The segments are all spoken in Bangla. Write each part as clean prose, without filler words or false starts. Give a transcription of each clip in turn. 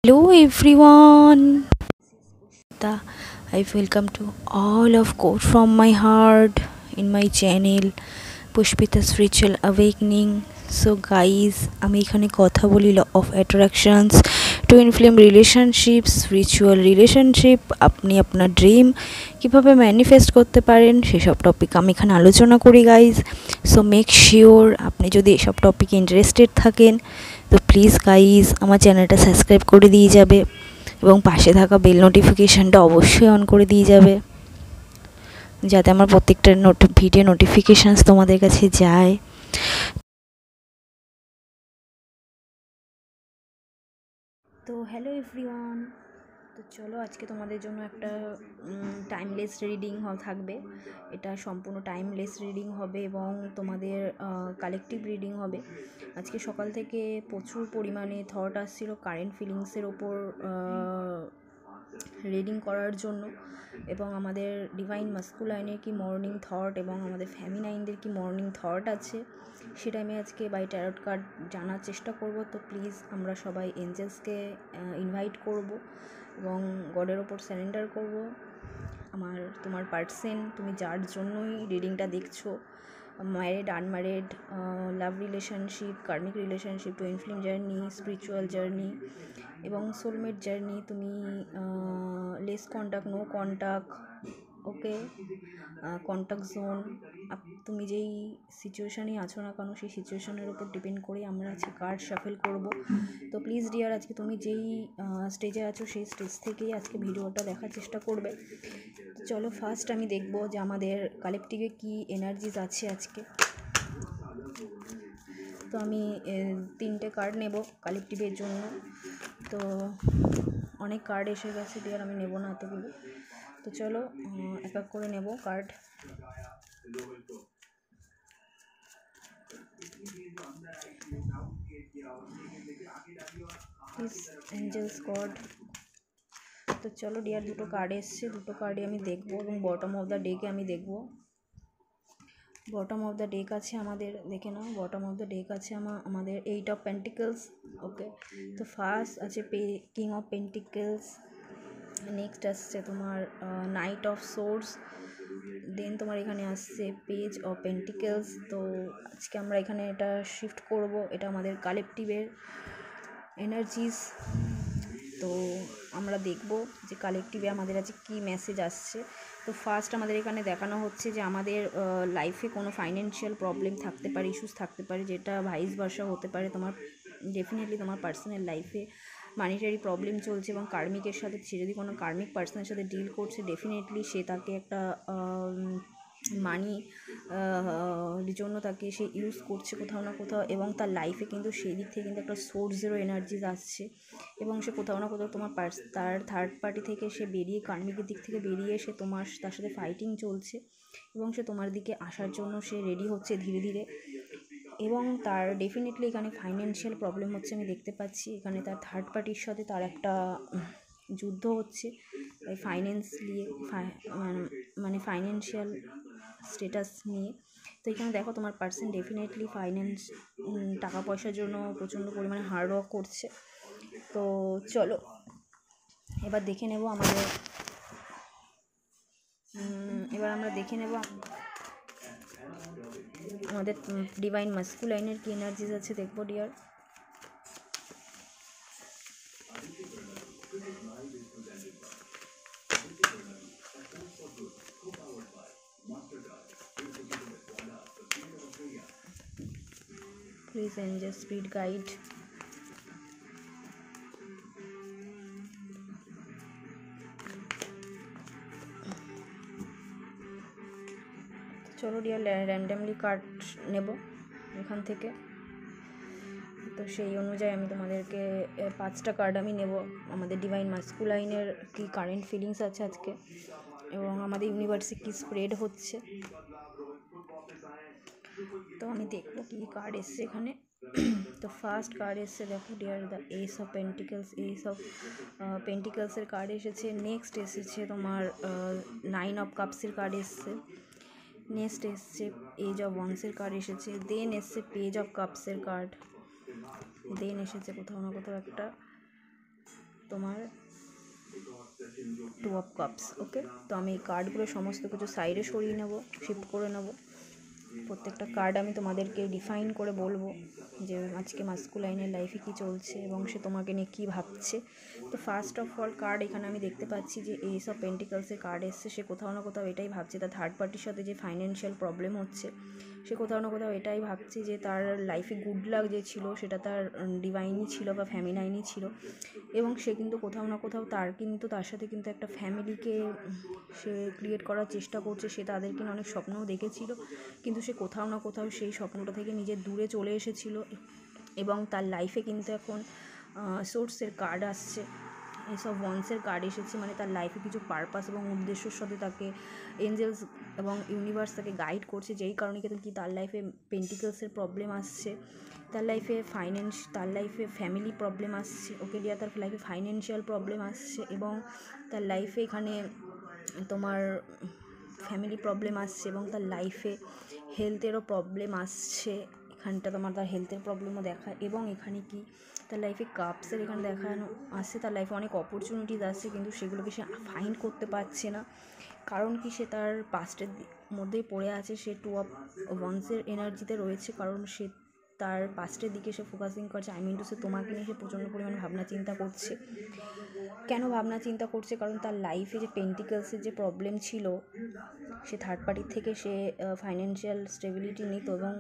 Hello everyone. I welcome to all of God from my heart in my channel Pushpita Spiritual Awakening. So guys, আমি এখানে কথা বলি law of attractions, twin flame relationship, spiritual relationship, আপনি আপনার ড্রিম কীভাবে ম্যানিফেস্ট করতে পারেন সেসব টপিক আমি এখানে আলোচনা করি গাইজ। সো মেক শিওর আপনি যদি এসব টপিকে ইন্টারেস্টেড থাকেন তো প্লিজ গাইজ আমার চ্যানেলটা সাবস্ক্রাইব করে দিয়ে যাবে এবং পাশে থাকা বেল নোটিফিকেশানটা অবশ্যই অন করে দিয়ে যাবে যাতে আমার প্রত্যেকটা ভিডিও নোটিফিকেশানস তোমাদের কাছে যায়। তো হ্যালো এভরিওয়ান, তো চলো আজকে তোমাদের জন্য একটা টাইমলেস রিডিং থাকবে। এটা সম্পূর্ণ টাইমলেস রিডিং হবে এবং তোমাদের কালেকটিভ রিডিং হবে। আজকে সকাল থেকে প্রচুর পরিমাণে থট আসছিল কারেন্ট ফিলিংসের ওপর রিডিং করার জন্য, এবং আমাদের ডিভাইন মাস্কুলাইনের কি মর্নিং থট এবং আমাদের ফেমিনাইনদের কি মর্নিং থট আছে সেটা আমি আজকে বাই ট্যারট কার্ড জানার চেষ্টা করব। তো প্লিজ আমরা সবাই এঞ্জেলসকে ইনভাইট করব এবং গডের ওপর সারেন্ডার করব। তোমার পার্সন, তুমি যার জন্যই রিডিংটা দেখছো, married unmarried, love relationship, karmic relationship, twin flame journey, spiritual journey এবং সোলমেট জার্নি, তুমি less contact, no contact, okay, contact zone, তুমি যেই সিচুয়েশানে আছো না কেন সেই সিচুয়েশানের উপর ডিপেন্ড করে আমরা আজকে কার্ড শাফেল করব। তো প্লিজ ডিয়ার, আজকে তুমি যেই স্টেজে আছো সেই স্টেজ থেকেই আজকে ভিডিওটা দেখার চেষ্টা করবে। চলো ফার্স্ট আমি দেখবো যে আমাদের কালেকটিভে কি এনার্জিস আছে আজকে। তো আমি 3টে কার্ড নেব কালেকটিভের জন্য। তো অনেক কার্ড এসে গেছে ডিয়ার, আমি নেব না এতগুলো। তো চলো এক এক করে নেব কার্ড। Please Angeles god. তো চলো ডিয়ার, দুটো কার্ড এসছে, দুটো কার্ডই আমি দেখবো এবং বটম অফ দ্য ডেকে আমি দেখবো। বটম অফ দ্য ডেক আছে আমাদের, দেখে নাও, বটম অফ দ্য ডেক আছে আমাদের 8 অফ পেন্টিকলস, ওকে। তো ফার্স্ট আছে কিং অফ পেন্টিকলস, নেক্সট আসছে তোমার নাইট অফ সোর্স, দেন তোমার এখানে আসছে পেজ অফ পেন্টিকলস। তো আজকে আমরা এখানে এটা শিফট করব, এটা আমাদের কালেকটিভের এনার্জিস। তো আমরা দেখব যে কালেকটিভে আমাদের আজকে কী মেসেজ আসছে। তো ফার্স্ট আমাদের এখানে দেখানো হচ্ছে যে আমাদের লাইফে কোনো ফাইন্যান্সিয়াল প্রবলেম থাকতে পারে, ইস্যুস থাকতে পারে, যেটা ভাইস ভার্সা হতে পারে। তোমার ডেফিনেটলি তোমার পার্সোনাল লাইফে মানিটারি প্রবলেম চলছে এবং কার্মিকের সাথে, সে যদি কোনো কার্মিক পার্সনের সাথে ডিল করছে, ডেফিনেটলি সে তাকে একটা মানি জন্য তাকে সে ইউজ করছে কোথাও না কোথাও, এবং তার লাইফে কিন্তু সেই দিক থেকে কিন্তু একটা সোর্সেরও এনার্জিস আসছে এবং সে কোথাও না কোথাও তোমার তার থার্ড পার্টি থেকে সে বেরিয়ে, কার্মিকের দিক থেকে বেরিয়ে সে তার সাথে ফাইটিং চলছে এবং সে তোমার দিকে আসার জন্য সে রেডি হচ্ছে ধীরে ধীরে। এবং তার ডেফিনেটলি এখানে ফাইন্যান্সিয়াল প্রবলেম হচ্ছে, আমি দেখতে পাচ্ছি এখানে তার থার্ড পার্টির সাথে তার একটা যুদ্ধ হচ্ছে ফাইন্যান্স নিয়ে, মানে ফাইন্যান্সিয়াল স্টেটাস নিয়ে। তো এখানে দেখো তোমার পার্সন ডেফিনেটলি ফাইন্যান্স, টাকা পয়সার জন্য প্রচণ্ড পরিমাণে হার্ড ওয়ার্ক করছে। তো চলো এবার দেখে নেব আমরা দেখে নেব আমাদের ডিভাইন মাস্কুলাইনের কি এনার্জিস আছে, দেখবো dear. Please angel spirit guide. চলো ডিয়ার, র্যান্ডামলি কার্ড নেব এখান থেকে। তো সেই অনুযায়ী আমি তোমাদেরকে 5টা কার্ড আমি নেব আমাদের ডিভাইন মাস্কুলাইনের কি কারেন্ট ফিলিংস আছে আজকে এবং আমাদের ইউনিভার্সে কী স্প্রেড হচ্ছে। তো আমি দেখবো কী কার্ড এসছে এখানে। তো ফার্স্ট কার্ড এসছে, দেখো dear, the ace of pentacles, পেন্টিকলসের কার্ড এসেছে। নেক্সট এসেছে তোমার 9 অফ কাপসের কার্ড এসছে। নেক্সট এসছে এজ অফ ওয়ান্সের কার্ড এসেছে। দেন এসছে পেজ অফ কাপসের কার্ড। দেন এসেছে কোথাও না কোথাও একটা তোমার 2 of Cups। ওকে, তো আমি এই কার্ডগুলো সমস্ত কিছু সাইডে সরিয়ে নেব, শিফট করে নেব। প্রত্যেকটা কার্ড আমি তোমাদেরকে ডিফাইন করে বলবো যে আজকে মাস্কুলাইনের লাইফে কী চলছে এবং সে তোমাকে নিয়ে কী ভাবছে। তো ফার্স্ট অফ অল কার্ড এখানে আমি দেখতে পাচ্ছি যে এস অফ পেন্টিকলসের কার্ড এসছে। সে কোথাও না কোথাও এটাই ভাবছে তার থার্ড পার্টির সাথে যে ফাইন্যান্সিয়াল প্রবলেম হচ্ছে, সে কোথাও না কোথাও এটাই ভাবছে যে তার লাইফে গুড লাক যে ছিল সেটা তার ডিভাইনই ছিল বা ফ্যামিনাইনই ছিল। এবং সে কিন্তু কোথাও না কোথাও তার সাথে কিন্তু একটা ফ্যামিলিকে সে ক্রিয়েট করার চেষ্টা করছে। সে তাদেরকে অনেক স্বপ্নও দেখেছিল, কিন্তু সে কোথাও না কোথাও সেই স্বপ্নটা থেকে নিজের দূরে চলে এসেছিল। এবং তার লাইফে কিন্তু এখন সোর্সের কার্ড আসছে, এসব ওয়ান্সের কার্ড এসেছে, মানে তার লাইফে কিছু পারপাস এবং উদ্দেশ্যর সাথে তাকে এঞ্জেলস এবং ইউনিভার্স তাকে গাইড করছে, যেই কারণে কিন্তু কি তার লাইফে পেন্টিকলসের প্রবলেম আসছে, তার লাইফে ফ্যামিলি প্রবলেম আসছে। ওকে ডিয়ার, তার লাইফে ফাইন্যান্সিয়াল প্রবলেম আসছে এবং তার লাইফে এখানে তোমার ফ্যামিলি প্রবলেম আসছে এবং তার লাইফে হেলথেরও প্রবলেম আসছে। এখানটা তোমার তার হেলথের প্রবলেমও দেখা, এবং এখানে কি তার লাইফে কাপসের এখানে দেখানো আসছে। তার লাইফে অনেক অপরচুনিটিস আসছে, কিন্তু সেগুলোকে সে ফাইন্ড করতে পারছে না। কারণ কি সে তার পাস্টের মধ্যেই পড়ে আছে, সে 2 of Wands এনার্জিতে রয়েছে। কারণ সে তার পাস্টের দিকে সে ফোকাসিং করছে। সে তোমাকে নিয়ে সে প্রচণ্ড পরিমাণে ভাবনা চিন্তা করছে। কেন ভাবনা চিন্তা করছে? কারণ তার লাইফে যে পেন্টিকলসের যে প্রবলেম ছিল, সে থার্ড পার্টির থেকে সে ফাইন্যান্সিয়াল স্টেবিলিটি নিত এবং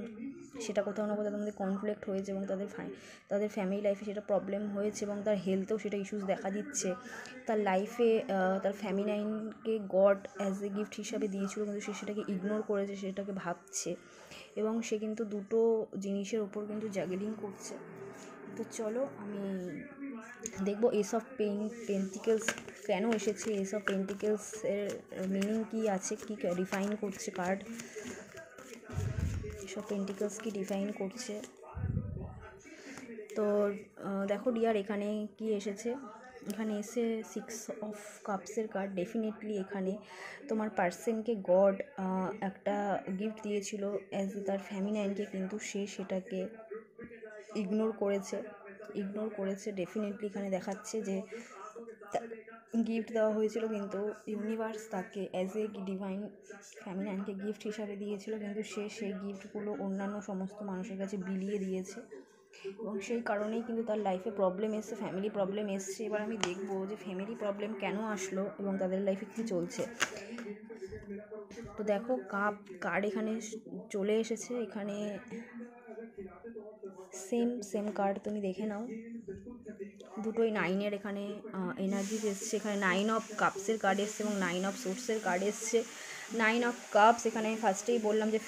সেটা কোথাও না কোথাও তাদের মধ্যে কনফ্লিক্ট হয়েছে এবং তাদের ফ্যামিলি লাইফে সেটা প্রবলেম হয়েছে এবং তার হেলথেও সেটা ইস্যুস দেখা দিচ্ছে। তার লাইফে তার ফ্যামিনাইনকে গড অ্যাজ এ গিফট হিসাবে দিয়েছিল, কিন্তু সে সেটাকে ইগনোর করেছে, সেটাকে ভাবছে এবং সে কিন্তু দুটো জিনিসের ওপর কিন্তু জাগলিং করছে। তো চলো আমি দেখবো এস অফ পেন্টিকলস কেন এসেছে, এস অফ পেন্টিকলসের মিনিং কী আছে, কী ডিফাইন করছে কার্ড, এসব পেন্টিকলস কি ডিফাইন করছে। তো দেখো ডিয়ার, এখানে কি এসেছে, এখানে এসে 6 of Cups কার্ড। ডেফিনেটলি এখানে তোমার পার্সনকে গড একটা গিফট দিয়েছিল অ্যাজ তার ফ্যামিনাইনকে, কিন্তু সে সেটাকে ইগনোর করেছে। ডেফিনেটলি এখানে দেখাচ্ছে যে গিফট দেওয়া হয়েছিল, কিন্তু ইউনিভার্স তাকে অ্যাজ এ ডিভাইন ফ্যামিনাইনকে গিফট হিসাবে দিয়েছিল, কিন্তু সে সেই গিফটগুলো অন্যান্য সমস্ত মানুষের কাছে বিলিয়ে দিয়েছে এবং সেই কারণেই কিন্তু তার লাইফে প্রবলেম এসছে, ফ্যামিলি প্রবলেম এসছে। এবার আমি দেখবো যে ফ্যামিলি প্রবলেম কেন আসলো এবং তাদের লাইফে কী চলছে। তো দেখো কার্ড এখানে চলে এসেছে, এখানে সেম কার্ড তুমি দেখে নাও, দুটোই 9-এর এখানে এনার্জি এসছে। এখানে 9 of Cups কার্ড এসছে এবং 9 of Swords কার্ড এসছে। 9 of Cups এখানে ফার্স্টেই বললাম যে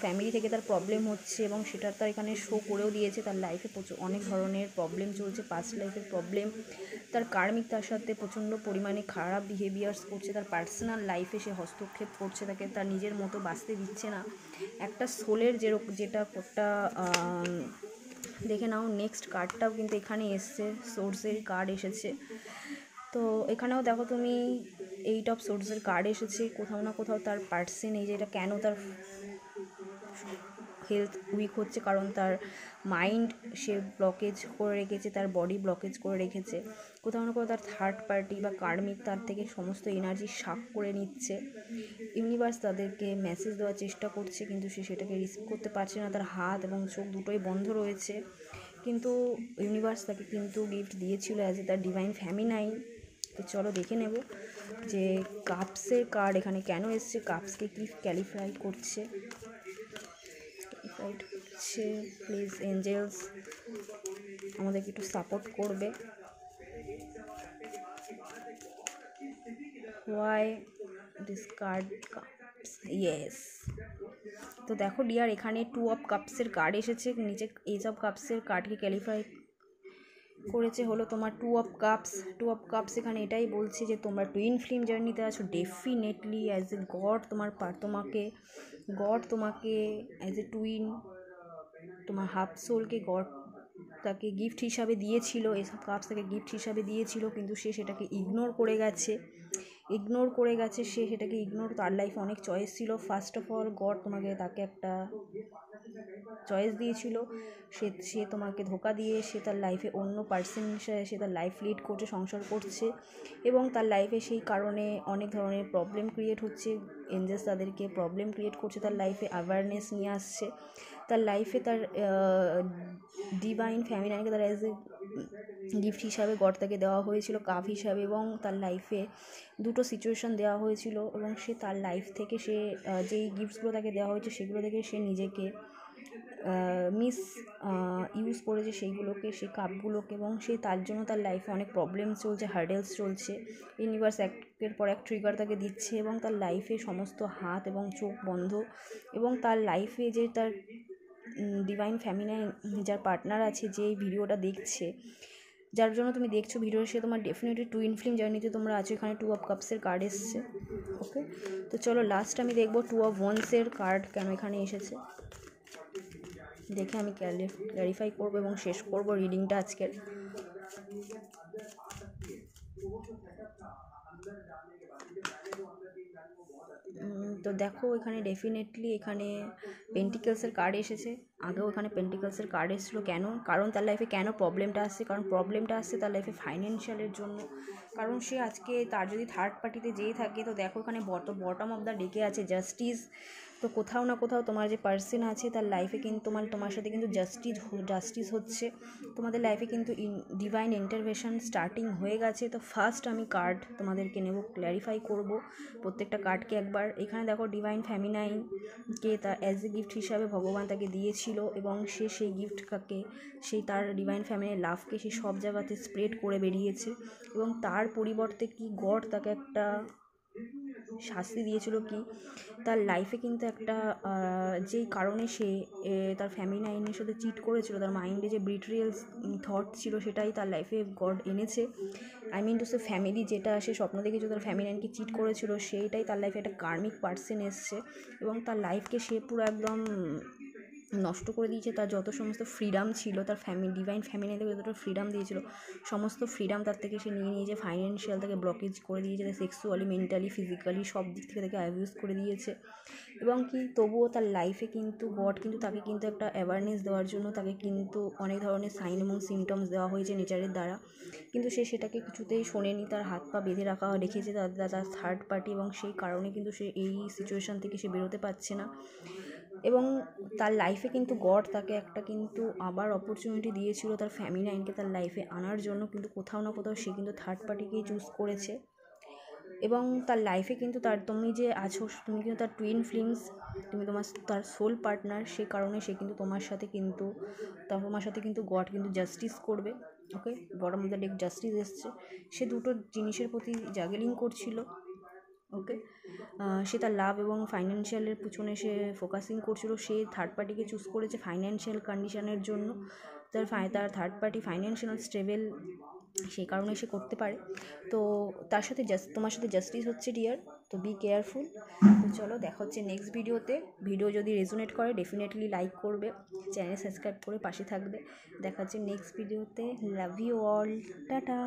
ফ্যামিলি থেকে তার প্রবলেম হচ্ছে এবং সেটা তার এখানে শো করেও দিয়েছে। তার লাইফে অনেক ধরনের প্রবলেম চলছে, পাস্ট লাইফের প্রবলেম, তার কার্মিক তার সাথে প্রচণ্ড পরিমাণে খারাপ বিহেভিয়ার্স করছে, তার পার্সোনাল লাইফে সে হস্তক্ষেপ করছে, তাকে তার নিজের মতো বাঁচতে দিচ্ছে না। একটা সোলের যেটা একটা দেখে নাও। নেক্সট কার্ডটাও কিন্তু এখানে এসছে, সোর্সের কার্ড এসেছে। তো এখানেও দেখো তুমি 8 of Swords কার্ড এসেছে। কোথাও না কোথাও তার পার্সন, এই যে এটা কেন তার হেলথ উইক হচ্ছে, কারণ তার মাইন্ড সে ব্লকেজ করে রেখেছে, তার বডি ব্লকেজ করে রেখেছে। কোথাও না কোথাও তার থার্ড পার্টি বা কার্মিক তার থেকে সমস্ত এনার্জি সাফ করে নিচ্ছে। ইউনিভার্স তাদেরকে মেসেজ দেওয়ার চেষ্টা করছে, কিন্তু সে সেটাকে রিসিভ করতে পারছে না। তার হাত এবং চোখ দুটোই বন্ধ রয়েছে, কিন্তু ইউনিভার্স তাকে কিন্তু গিফট দিয়েছিল অ্যাজ এ তার ডিভাইন ফ্যামিনাইন। তো চলো দেখে নেব যে কাপসের কার্ড এখানে কেন এসছে, কাপসকে কি ক্যালিফাই করছে। প্লিজ এঞ্জেলস আমাদেরকে একটু সাপোর্ট করবে। Why this card cups, yes. তো দেখো ডিয়ার, এখানে 2 of Cups কার্ড এসেছে, নিচে এজ অফ কাপসের কার্ডকে ক্যালিফাই করেছে হলো তোমার 2 of Cups এখানে এটাই বলছে যে তোমরা টুইন ফ্লেম জার্নিতে আছো। ডেফিনেটলি অ্যাজ এ গড তোমাকে অ্যাজ এ টুইন, তোমার হাফ সোলকে গড তাকে গিফট হিসাবে দিয়েছিল, এসব কাপস তাকে গিফট হিসাবে দিয়েছিল, কিন্তু সে সেটাকে ইগনোর করে গেছে ইগনোর করে গেছে, সে সেটাকে ইগনোর, তার লাইফে অনেক চয়েস ছিল। ফার্স্ট অফ অল গড তাকে একটা চয়েস দিয়েছিল, সে তোমাকে ধোকা দিয়ে সে তার লাইফে অন্য পার্সন, সে তার লাইফ লিড করছে, সংসার করছে, এবং তার লাইফে সেই কারণে অনেক ধরনের প্রবলেম ক্রিয়েট হচ্ছে। এঞ্জেলস তাদেরকে প্রবলেম ক্রিয়েট করছে, তার লাইফে অ্যাওয়ারনেস নিয়ে আসছে, তার লাইফে তার ডিভাইন ফ্যামিলিকে তার অ্যাজ এ গিফট হিসাবে গড তাকে দেওয়া হয়েছিল, কাপ হিসাবে, এবং তার লাইফে দুটো সিচুয়েশান দেওয়া হয়েছিল, এবং সে তার লাইফ থেকে সে যেই গিফটসগুলো তাকে দেওয়া হয়েছে সেগুলো থেকে সে নিজেকে ইউজ করেছে সেইগুলোকে, সেই কাপগুলোকে, এবং সে তার জন্য তার লাইফে অনেক প্রবলেম চলছে, হার্ডেলস চলছে। ইউনিভার্স একের পর এক ট্রিগার তাকে দিচ্ছে, এবং তার লাইফে সমস্ত হাত এবং চোখ বন্ধ, এবং তার লাইফে যে তার ডিভাইন ফ্যামিলি যার পার্টনার আছে, যে এই ভিডিওটা দেখছে, যার জন্য তুমি দেখছো ভিডিও, সে তোমার ডেফিনেটলি টুইন ফ্লেম জার্নিতে তোমরা আছো। এখানে 2 অফ কাপসের কার্ড এসছে। ওকে, তো চলো লাস্ট আমি দেখবো 2 অফ ওয়ান্সের কার্ড কেন এখানে এসেছে, দেখে আমি ক্ল্যারিফাই করবো এবং শেষ করবো রিডিংটা আজকের। তো দেখো এখানে ডেফিনেটলি এখানে পেন্টিকলসের কার্ড এসেছে, আগেও এখানে পেন্টিকলসের কার্ড এসেছিলো। কেন? কারণ তার লাইফে কেন প্রবলেমটা আসছে, কারণ প্রবলেমটা আসছে তার লাইফে ফাইন্যান্সিয়ালের জন্য। কারণ সে আজকে তার যদি থার্ড পার্টিতে যেয়ে থাকে, তো দেখো এখানে বটম অফ দ্য ডেকে আছে জাস্টিস। তো কোথাও না কোথাও তোমার যে পার্সন আছে তার লাইফে কিন্তু তোমার সাথে কিন্তু জাস্টিস হচ্ছে, তোমাদের লাইফে কিন্তু ডিভাইন ইন্টারভেনশন স্টার্টিং হয়ে গেছে। তো ফার্স্ট আমি কার্ড তোমাদেরকে নেব, ক্ল্যারিফাই করব প্রত্যেকটা কার্ডকে একবার। এখানে দেখো ডিভাইন ফ্যামিনাইনকে তার অ্যাজ এ গিফট হিসাবে ভগবান তাকে দিয়েছিল, এবং সে সেই গিফটটাকে, সেই তার ডিভাইন ফ্যামিলির লাভকে সে সব জায়গাতে স্প্রেড করে বেরিয়েছে, এবং তার পরিবর্তে কি গড তাকে একটা শাস্তি দিয়েছিল, কি তার লাইফে কিন্তু একটা যেই কারণে সে তার ফ্যামিলি নাইনের সাথে চিট করেছিল, তার মাইন্ডে যে ব্রিট্রিয়াল থট ছিল সেটাই তার লাইফে গড এনেছে। I mean to say family যেটা সে স্বপ্ন দেখেছিল তার ফ্যামিলি নাইনকে চিট করেছিল, সেইটাই তার লাইফে একটা কার্মিক পার্সন এসছে, এবং তার লাইফকে সে পুরো একদম নষ্ট করে দিয়েছে। তার যত সমস্ত ফ্রিডাম ছিল, তার ডিভাইন ফ্যামিলি থেকে যতটা ফ্রিডাম দিয়েছিল, সমস্ত ফ্রিডাম তার থেকে সে নিয়ে নিয়েছে। ফাইন্যান্সিয়াল তাকে ব্লকেজ করে দিয়েছে, সেক্সুয়ালি, মেন্টালি, ফিজিক্যালি সব দিক থেকে তাকে অ্যাবিউজ করে দিয়েছে। এবং কি তবুও তার লাইফে কিন্তু গড কিন্তু তাকে কিন্তু একটা অ্যাওয়ারনেস দেওয়ার জন্য তাকে কিন্তু অনেক ধরনের সাইন এবং সিমটমস দেওয়া হয়েছে নেচারের দ্বারা, কিন্তু সে সেটাকে কিছুতেই শোনেনি। তার হাত পা বেঁধে রেখেছে তার থার্ড পার্টি, এবং সেই কারণে কিন্তু সে এই সিচুয়েশান থেকে সে বেরোতে পারছে না। এবং তার লাইফে কিন্তু গড তাকে একটা কিন্তু আবার অপরচুনিটি দিয়েছিল তার ফ্যামিলি নাইনকে তার লাইফে আনার জন্য, কিন্তু কোথাও না কোথাও সে কিন্তু থার্ড পার্টিকেই চুজ করেছে। এবং তার লাইফে কিন্তু তুমি যে আছো, তুমি কিন্তু তার টুইন ফ্লেমস, তুমি তার সোল পার্টনার, সে কারণে সে কিন্তু তোমার সাথে কিন্তু গড কিন্তু জাস্টিস করবে। Okay, bottom of the deck justice এসছে। সে দুটো জিনিসের প্রতি জাগলিং করছিল। ওকে, সে তার লাভ এবং ফাইন্যান্সিয়ালের পিছনে সে ফোকাসিং করছিল। সে থার্ড পার্টিকে চুজ করেছে ফাইন্যান্সিয়াল কন্ডিশনের জন্য। তার থার্ড পার্টি ফাইন্যান্সিয়াল স্টেবল, সেই কারণে সে করতে পারে। তো তার সাথে তোমার সাথে জাস্টিস হচ্ছে ডিয়ার, তো বি কেয়ারফুল। তো চলো দেখা হচ্ছে নেক্সট ভিডিওতে। ভিডিও যদি রেজোনেট করে ডেফিনেটলি লাইক করবে, চ্যানেল সাবস্ক্রাইব করে পাশে থাকবে। দেখা হচ্ছে নেক্সট ভিডিওতে। Love you all, tata.